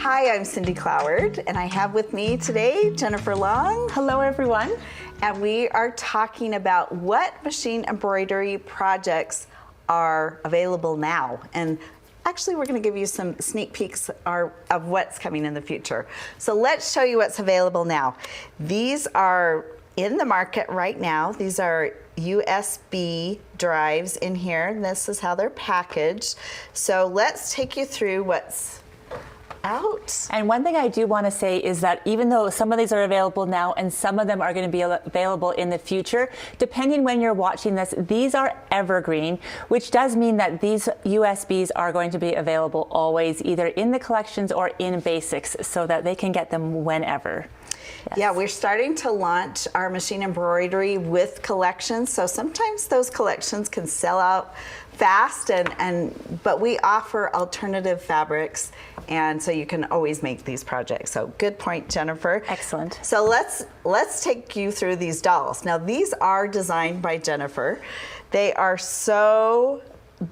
Hi, I'm Cindy Cloward, and I have with me today Jennifer Long. Hello, everyone. And we are talking about what machine embroidery projects are available now. And actually, we're going to give you some sneak peeks of what's coming in the future. So let's show you what's available now. These are in the market right now. These are USB drives in here, and this is how they're packaged. So let's take you through what's out. And one thing I do want to say is that even though some of these are available now and some of them are going to be available in the future, depending when you're watching this, these are evergreen, which does mean that these USBs are going to be available always, either in the collections or in basics, so that they can get them whenever. Yes. Yeah, we're starting to launch our machine embroidery with collections, so sometimes those collections can sell out fast, but we offer alternative fabrics, and so you can always make these projects. So good point, Jennifer. Excellent. So let's take you through these dolls. Now these are designed by Jennifer. They are so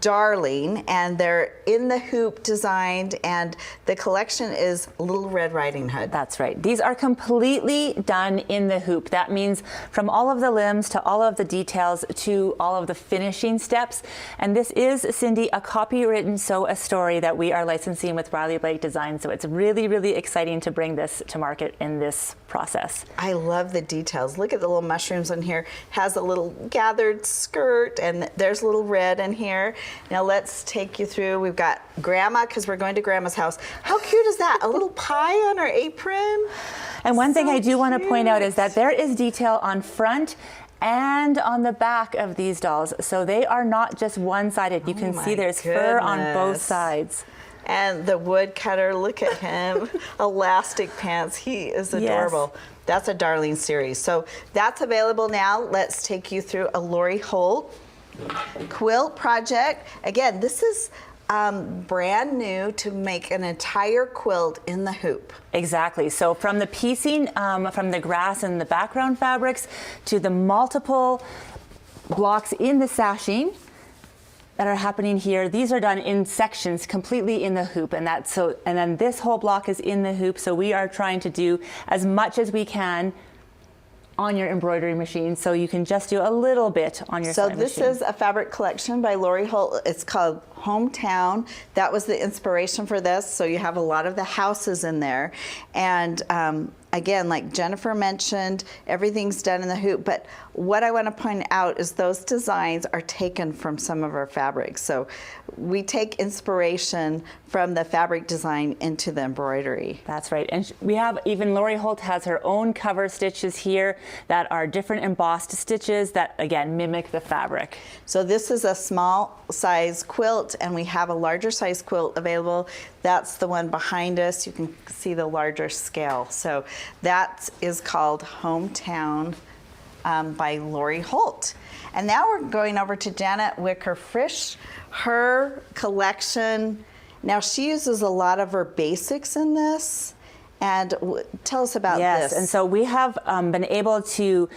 darling, and they're in the hoop designed, and the collection is Little Red Riding Hood. That's right. These are completely done in the hoop. That means from all of the limbs to all of the details to all of the finishing steps. And this is, Cindy, a copywritten sew a story that we are licensing with Riley Blake Design. So it's really, really exciting to bring this to market in this process. I love the details. Look at the little mushrooms in here. Has a little gathered skirt, and there's little red in here. Now let's take you through. We've got Grandma, because we're going to Grandma's house. How cute is that? A little pie on her apron. And one thing I do want to point out is that there is detail on front and on the back of these dolls. So they are not just one-sided. You can see there's fur on both sides. And the woodcutter, look at him. Elastic pants. He is adorable. Yes. That's a darling series. So that's available now. Let's take you through a Lori Holt quilt project. Again, this is brand new to make an entire quilt in the hoop. Exactly. So from the piecing, from the grass and the background fabrics to the multiple blocks in the sashing that are happening here, these are done in sections completely in the hoop, and then this whole block is in the hoop. So we are trying to do as much as we can on your embroidery machine, so you can just do a little bit on your sewing machine. So this is a fabric collection by Lori Holt. It's called Hometown. That was the inspiration for this. So you have a lot of the houses in there, and again, like Jennifer mentioned, everything's done in the hoop, but what I want to point out is those designs are taken from some of our fabrics. So we take inspiration from the fabric design into the embroidery. That's right. And we have, even Lori Holt has her own cover stitches here that are different embossed stitches that, again, mimic the fabric. So this is a small size quilt, and we have a larger size quilt available. That's the one behind us. You can see the larger scale. So that is called Hometown by Lori Holt. And now we're going over to Janet Wicker-Frisch. Her collection, now she uses a lot of her basics in this. And tell us about this. Yes, and so we have been able to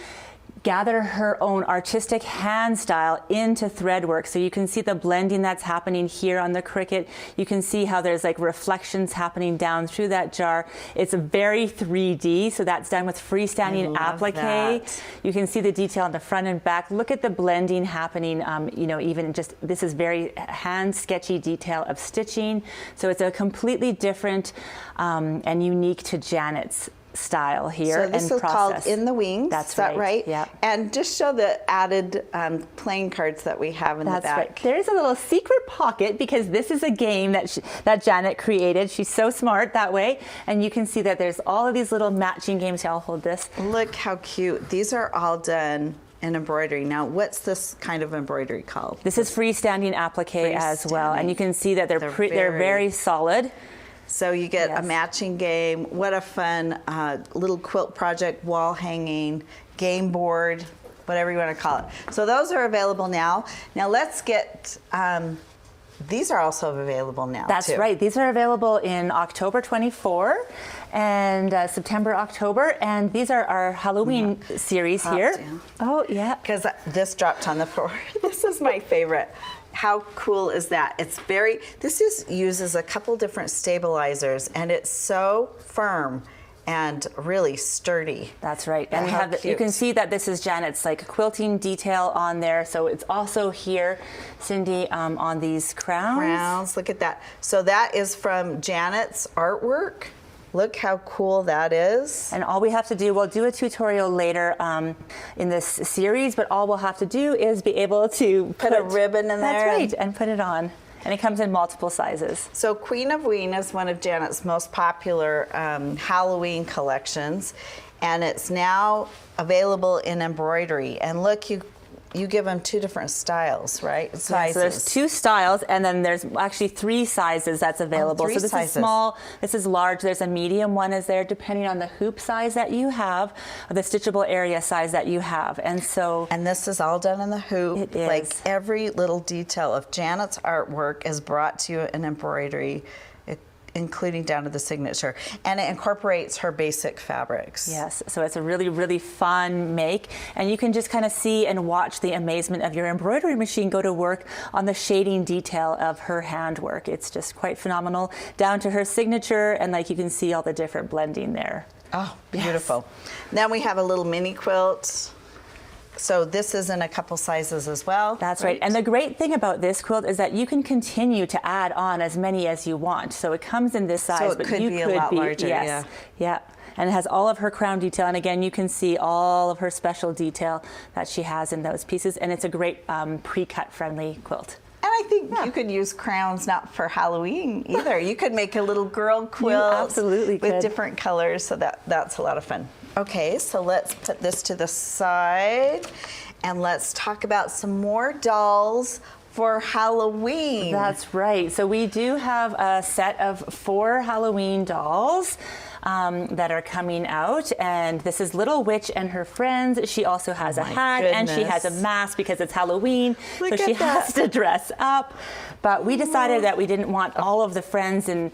gather her own artistic hand style into thread work. So you can see the blending that's happening here on the Cricut. You can see how there's like reflections happening down through that jar. It's very 3D, so that's done with freestanding applique. You can see the detail on the front and back. Look at the blending happening, you know, even just, this is very hand sketchy detail of stitching. So it's a completely different and unique to Janet's style here. So this is called In the Wings. That's is that right? Yeah. And just show the added playing cards that we have in the back. That's right. There's a little secret pocket, because this is a game that Janet created. She's so smart that way. And you can see that there's all of these little matching games. I'll hold this. Look how cute. These are all done in embroidery. Now, what's this kind of embroidery called? This is freestanding applique as well. And you can see that they're very solid. So you get a matching game. What a fun little quilt project, wall hanging, game board, whatever you want to call it. So those are available now. Now let's get, these are also available now. That's right. These are available in October 24 and September, October. And these are our Halloween series here. Down. Oh, yeah. Because this dropped on the floor. This is my favorite. How cool is that? This uses a couple different stabilizers, and it's so firm and really sturdy. That's right. And we How have you can see that this is Janet's like quilting detail on there. So it's also here, Cindy, on these crowns. Crowns, look at that. So that is from Janet's artwork. Look how cool that is. And all we have to do, we'll do a tutorial later in this series, but all we'll have to do is be able to Put a ribbon in there. That's right, and put it on. And it comes in multiple sizes. So Queen of Ween is one of Janet's most popular Halloween collections, and it's now available in embroidery. And look, you give them two different styles, right? Sizes. Yeah, so there's two styles, and then there's actually three sizes that's available. Three so this sizes. is small, this is large, there's a medium one is there, depending on the hoop size that you have, or the stitchable area size that you have. And this is all done in the hoop. It is. Like every little detail of Janet's artwork is brought to you in embroidery, including down to the signature, and it incorporates her basic fabrics. Yes, so it's a really, really fun make, and you can just kind of see and watch the amazement of your embroidery machine go to work on the shading detail of her handwork. It's just quite phenomenal, down to her signature, and like you can see all the different blending there. Oh, beautiful. Yes. Then we have a little mini quilt. So this is in a couple sizes as well. That's right. And the great thing about this quilt is that you can continue to add on as many as you want. So it comes in this size, so it but could you be could a lot be larger. yes, yeah. And it has all of her crown detail. And again, you can see all of her special detail that she has in those pieces. And it's a great pre-cut friendly quilt. And I think you could use crowns not for Halloween either. You could make a little girl quilt absolutely with different colors, so that's a lot of fun. Okay, so let's put this to the side, and let's talk about some more dolls for Halloween. That's right. So we do have a set of 4 Halloween dolls that are coming out, and this is Little Witch and her friends. She also has a hat, and she has a mask because it's Halloween, so she has to dress up. But we decided that we didn't want all of the friends in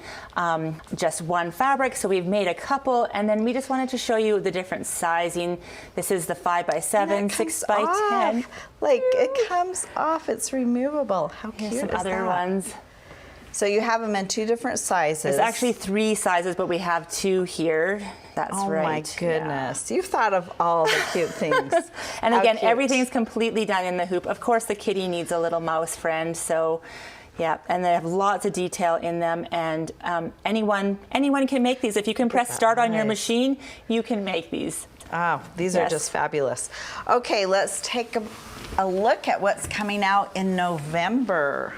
just one fabric, so we've made a couple, and then we just wanted to show you the different sizing. This is the 5x7, 6x10. Like it comes off, it's removable. How cute is that? Here's some other ones. So you have them in 2 different sizes. There's actually 3 sizes, but we have 2 here. That's right. Oh my goodness. Yeah. You've thought of all the cute things. And again, everything's completely done in the hoop. Of course, the kitty needs a little mouse friend. So yeah, and they have lots of detail in them. And anyone can make these. If you can press start on your machine, you can make these. Oh, these are just fabulous. Okay, let's take a look at what's coming out in November.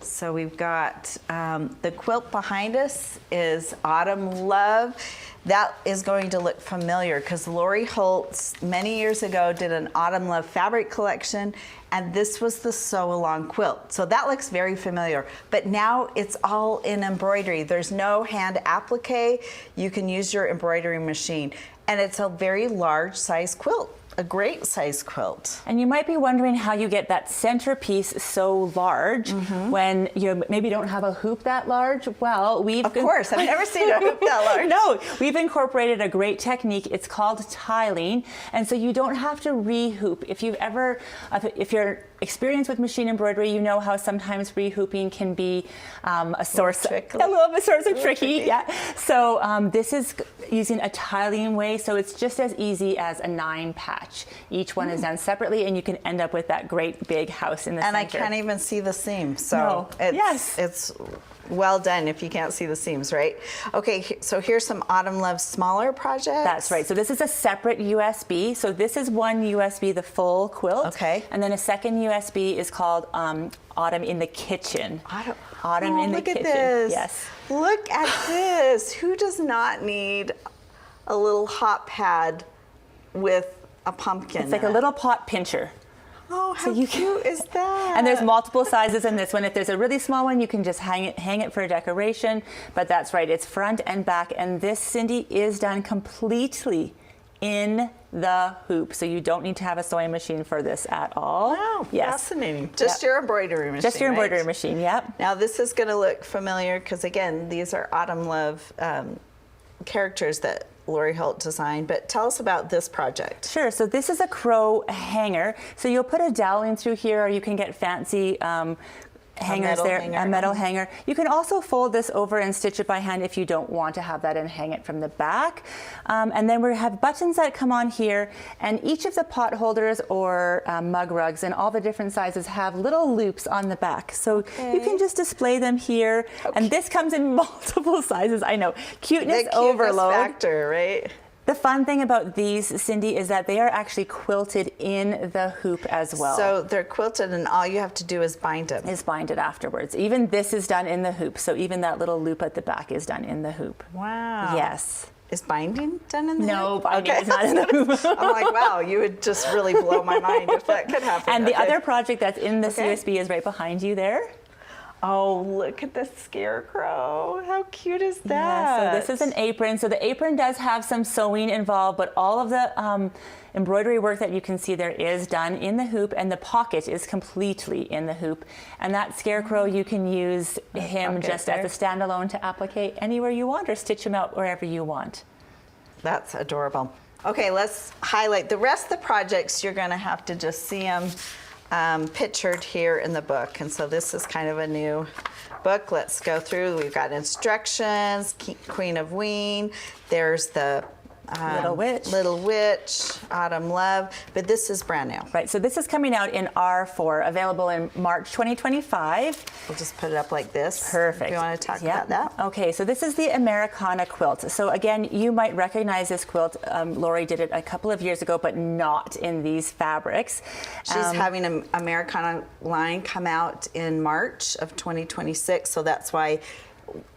So we've got the quilt behind us is Autumn Love. That is going to look familiar because Lori Holtz many years ago did an Autumn Love fabric collection, and this was the sew along quilt. So that looks very familiar, but now it's all in embroidery. There's no hand applique. You can use your embroidery machine, and it's a very large size quilt. A great size quilt. And you might be wondering how you get that centerpiece so large when you maybe don't have a hoop that large. Well, Of course, I've never seen a hoop that large. No, we've incorporated a great technique. It's called tiling, and so you don't have to re-hoop. If you're experienced with machine embroidery, you know how sometimes re-hooping can be a little bit tricky. Yeah. So this is using a tiling way, so it's just as easy as a 9 patch. Each one is done separately, and you can end up with that great big house in the center. And I can't even see the seams, so it's well done if you can't see the seams, right? Okay, so here's some Autumn Love smaller projects. That's right. So this is a separate USB. So this is one USB, the full quilt. Okay. And then a second USB is called Autumn in the Kitchen. Autumn in the Kitchen. Look at this. Yes. Look at this. Who does not need a little hot pad with a pumpkin? It's like a little pot pincher. Oh, how cute is that? And there's multiple sizes in this one. If there's a really small one, you can just hang it for decoration. But that's right, it's front and back. And this, Cindy, is done completely in the hoop. So you don't need to have a sewing machine for this at all. Wow, yes. Fascinating. Just your embroidery machine, Just your embroidery machine, yep. Now this is going to look familiar because, again, these are Autumn Love characters that Lori Holt designed, but tell us about this project. Sure. So this is a crow hanger. So you'll put a dowel in through here, or you can get fancy hangers there, a metal hanger. You can also fold this over and stitch it by hand if you don't want to have that and hang it from the back. And then we have buttons that come on here, and each of the pot holders or mug rugs in all the different sizes have little loops on the back. So you can just display them here. And this comes in multiple sizes. I know, cuteness overload. Factor, right? The fun thing about these, Cindy, is that they are actually quilted in the hoop as well. So they're quilted and all you have to do is bind them. Is bind it afterwards. Even this is done in the hoop. So even that little loop at the back is done in the hoop. Wow. Yes. Is binding done in the hoop? No, binding is not in the hoop. I'm like, wow, you would just really blow my mind if that could happen. And the other project that's in this USB is right behind you there. Oh, look at the scarecrow. How cute is that? Yeah, so this is an apron. So the apron does have some sewing involved, but all of the embroidery work that you can see there is done in the hoop, and the pocket is completely in the hoop. And that scarecrow, you can use him just as a standalone to applique anywhere you want, or stitch him out wherever you want. That's adorable. Okay, let's highlight the rest of the projects. You're going to have to just see them pictured here in the book. And so this is kind of a new book. Let's go through. We've got instructions, Queen of Ween. There's the Little Witch, Autumn Love, but this is brand new. Right, so this is coming out in R4, available in March 2025. We'll just put it up like this. Perfect. If you want to talk about that. Okay, so this is the Americana quilt. So again, you might recognize this quilt. Lori did it a couple of years ago, but not in these fabrics. She's having an Americana line come out in March of 2026, so that's why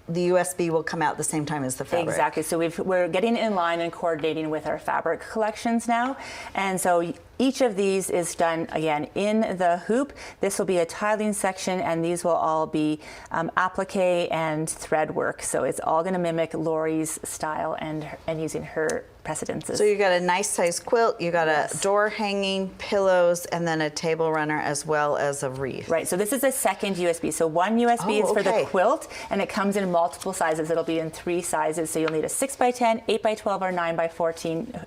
the USB will come out the same time as the fabric. Exactly. So we're getting in line and coordinating with our fabric collections now. And so each of these is done, again, in the hoop. This will be a tiling section, and these will all be applique and thread work. So it's all going to mimic Lori's style and using her precedences. So you got a nice size quilt, you got a door hanging, pillows, and then a table runner as well as a wreath. Right, so this is a second USB. So one USB is for the quilt, and it comes in multiple sizes. It'll be in 3 sizes. So you'll need a 6x10, 8x12, or 9x14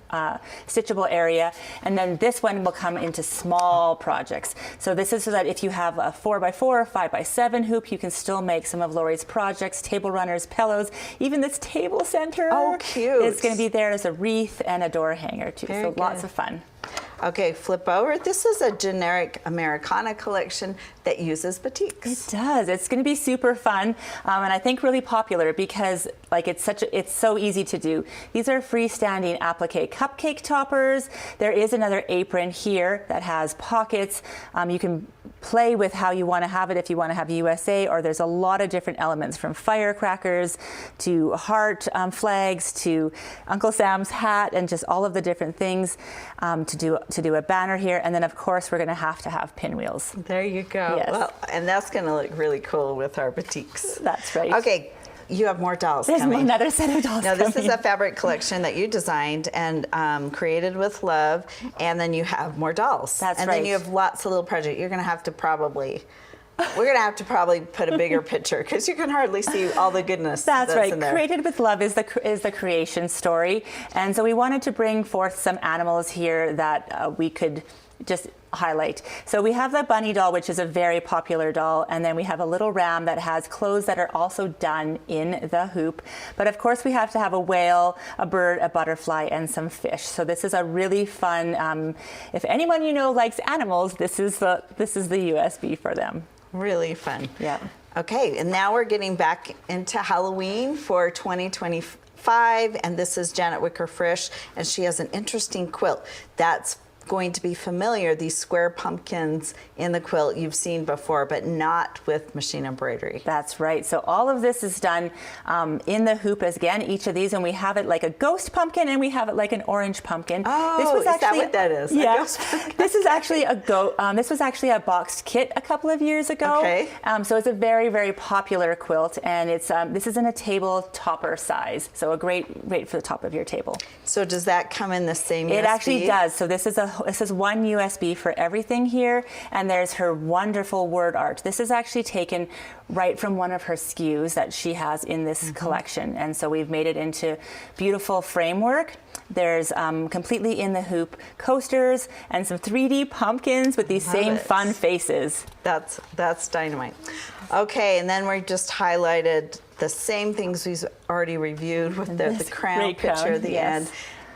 stitchable area. And then this one will come into small projects. So this is so that if you have a 4x4 or 5x7 hoop, you can still make some of Lori's projects, table runners, pillows, even this table center. Oh, cute. It's going to be there as a wreath and a door hanger too. Very so good. Lots of fun. Okay, flip over. This is a generic Americana collection that uses batiks. It does. It's going to be super fun, and I think really popular because like it's so easy to do. These are freestanding applique cupcake toppers. There is another apron here that has pockets. You can play with how you want to have it if you want to have USA, or there's a lot of different elements from firecrackers to heart flags to Uncle Sam's hat and just all of the different things to do a banner here. And then of course we're going to have pinwheels. There you go. Yes. Well, and that's going to look really cool with our batiks. That's right. Okay. You have more dolls There's coming. another set of dolls Now, this coming. is a fabric collection that you designed and created with love, and then you have more dolls. That's and right. then you have lots of little projects. You're going to have to probably... We're going to have to probably put a bigger picture because you can hardly see all the goodness that's right. in there. Created with Love is the creation story. And so we wanted to bring forth some animals here that we could just highlight. So we have the bunny doll, which is a very popular doll, and then we have a little ram that has clothes that are also done in the hoop. But of course we have to have a whale, a bird, a butterfly, and some fish. So this is a really fun, if anyone you know likes animals, this is the USB for them. Really fun. Yeah. Okay, and now we're getting back into Halloween for 2025, and this is Janet Wicker-Frisch, and she has an interesting quilt that's going to be familiar, these square pumpkins in the quilt you've seen before, but not with machine embroidery. That's right. So all of this is done in the hoop again, each of these, and we have it like a ghost pumpkin and we have it like an orange pumpkin. Oh, this was is actually, that what that is? Yeah. A ghost pumpkin? This is actually this was actually a boxed kit a couple of years ago. Okay. So it's a very, very popular quilt, and it's this is in a table topper size, so a great for the top of your table. So does that come in the same It USB? actually does. So this is a it says one USB for everything here, and there's her wonderful word art. This is actually taken right from one of her SKUs that she has in this collection, and so we've made it into beautiful framework. There's completely in the hoop coasters and some 3D pumpkins with these same fun faces. That's dynamite. Okay, and then we just highlighted the same things we've already reviewed with the crown picture at the end.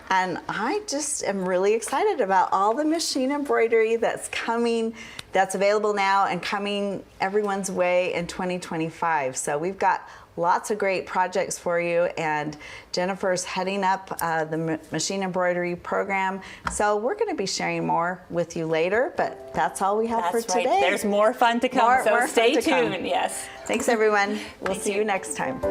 And I just am really excited about all the machine embroidery that's coming, that's available now and coming everyone's way in 2025. So we've got lots of great projects for you, and Jennifer's heading up the machine embroidery program. So we're going to be sharing more with you later, but that's all we have for today. There's more fun to come, so more stay tuned. Yes. Thanks, everyone. We'll see you next time.